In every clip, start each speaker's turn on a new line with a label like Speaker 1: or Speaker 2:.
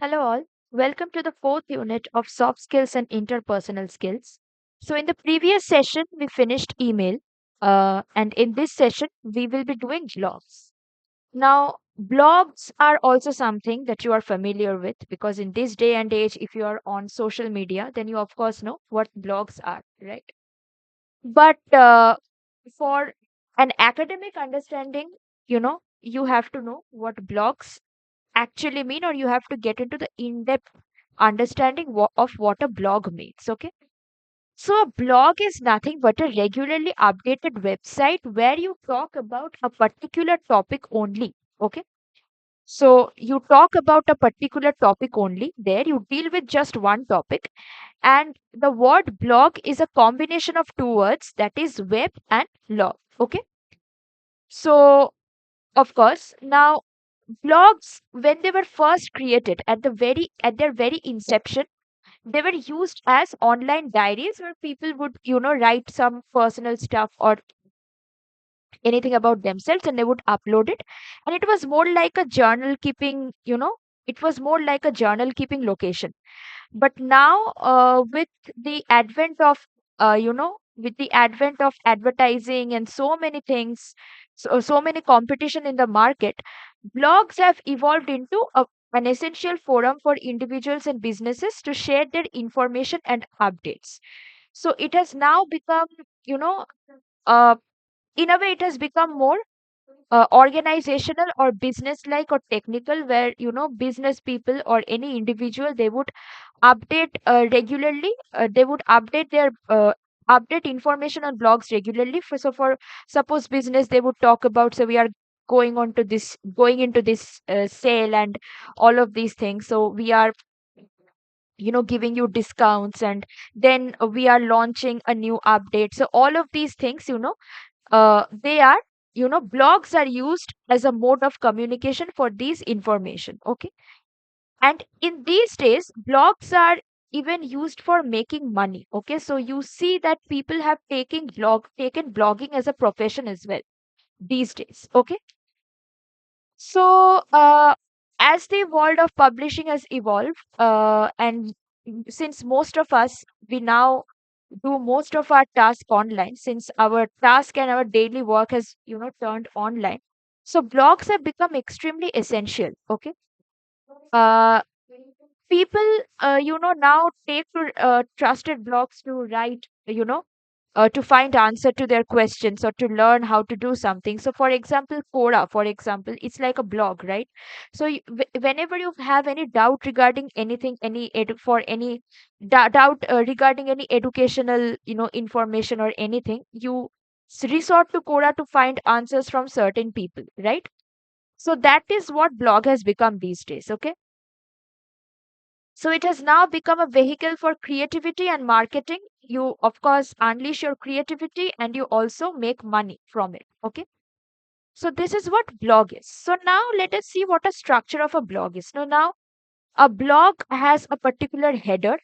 Speaker 1: Hello, all. Welcome to the fourth unit of Soft Skills and Interpersonal Skills. So, in the previous session, we finished email, and in this session, we will be doing blogs. Now, blogs are also something that you are familiar with because in this day and age, if you are on social media, then you of course know what blogs are, right? But for an academic understanding, you have to know what blogs actually mean, or you have to get into the in-depth understanding of what a blog means. Okay, so a blog is nothing but a regularly updated website where you talk about a particular topic only. Okay, so you talk about a particular topic only, there you deal with just one topic, and the word blog is a combination of two words, that is web and log. Okay, so of course, now blogs, when they were first created at their very inception, they were used as online diaries where people would write some personal stuff or anything about themselves, and they would upload it, and it was more like a journal keeping, it was more like a journal keeping location. But now, with the advent of with the advent of advertising and so many things, so many competition in the market, blogs have evolved into an essential forum for individuals and businesses to share their information and updates. So it has now become, you know uh, in a way, it has become more organizational or business like or technical, where business people or any individual, they would update regularly, they would update their update information on blogs regularly. For suppose business, they would talk about, so we are going into this sale and all of these things, so we are giving you discounts, and then we are launching a new update. So all of these things, they are, blogs are used as a mode of communication for these information. Okay, and in these days, blogs are even used for making money. Okay, so you see that people have taken blogging as a profession as well these days. Okay, so as the world of publishing has evolved, and since most of us, we now do most of our task online, since our task and our daily work has turned online, so blogs have become extremely essential. Okay, uh, people now take to trusted blogs to write, to find answer to their questions or to learn how to do something. So for example, Quora, for example, it's like a blog, right? So whenever you have any doubt regarding anything, for any doubt regarding any educational information or anything, you resort to Quora to find answers from certain people, right? So that is what blog has become these days. Okay, so it has now become a vehicle for creativity and marketing. You, of course, unleash your creativity and you also make money from it. Okay. So this is what blog is. So now let us see what a structure of a blog is. Now a blog has a particular header,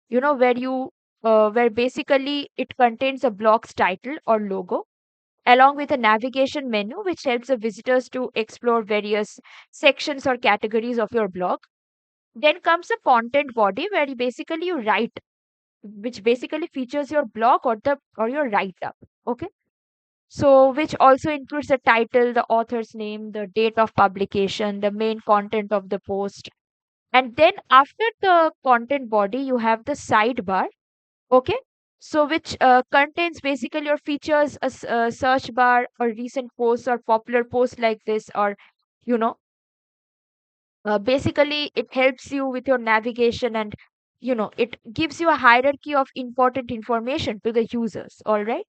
Speaker 1: where basically it contains a blog's title or logo, along with a navigation menu which helps the visitors to explore various sections or categories of your blog. Then comes a content body where you write, which basically features your blog or your write up. Okay, so which also includes the title, the author's name, the date of publication, the main content of the post. And then after the content body, you have the sidebar. Okay, so which contains basically your features, a search bar or recent posts or popular posts like this, or you know basically it helps you with your navigation, and it gives you a hierarchy of important information to the users. All right,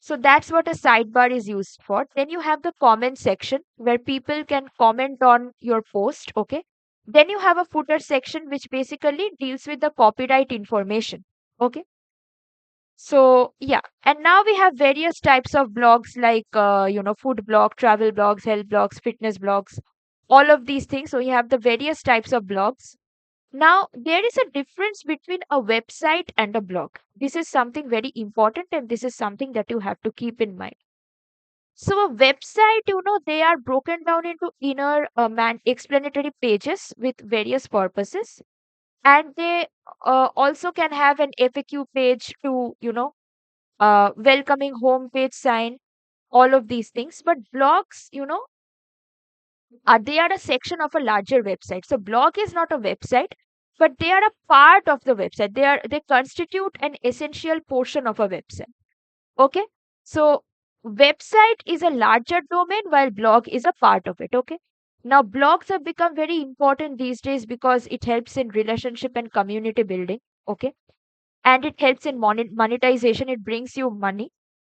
Speaker 1: so that's what a sidebar is used for. Then you have the comment section where people can comment on your post. Okay, then you have a footer section which basically deals with the copyright information. Okay, so yeah, and now we have various types of blogs like food blog, travel blogs, health blogs, fitness blogs, all of these things. So you have the various types of blogs. Now, there is a difference between a website and a blog. This is something very important, and this is something that you have to keep in mind. So a website, they are broken down into inner explanatory pages with various purposes, and they also can have an FAQ page to, welcoming homepage sign, all of these things. But blogs, they are a section of a larger website. So blog is not a website, but they are a part of the website. They constitute an essential portion of a website. Okay. So website is a larger domain while blog is a part of it. Okay. Now blogs have become very important these days because it helps in relationship and community building. Okay. And it helps in monetization. It brings you money,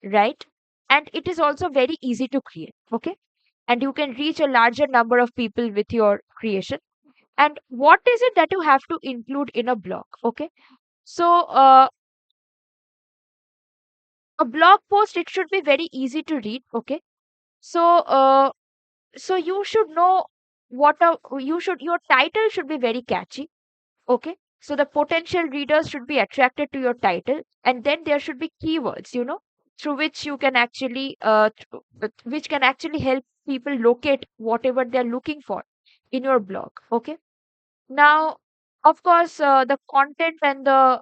Speaker 1: right? And it is also very easy to create. Okay. And you can reach a larger number of people with your creation. And what is it that you have to include in a blog? Okay. So a blog post, it should be very easy to read. Okay. So so you should know what a you should your title should be very catchy. Okay. So the potential readers should be attracted to your title, and then there should be keywords, through which you can actually which can actually help people locate whatever they're looking for in your blog. Okay. Now, of course, the content and the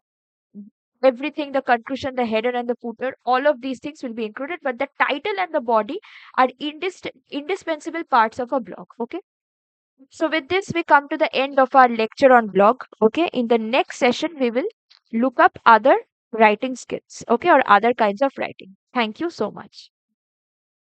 Speaker 1: everything, the conclusion, the header and the footer, all of these things will be included, but the title and the body are indispensable parts of a blog. Okay. So with this, we come to the end of our lecture on blog. Okay. In the next session, we will look up other writing skills. Okay. Or other kinds of writing. Thank you so much.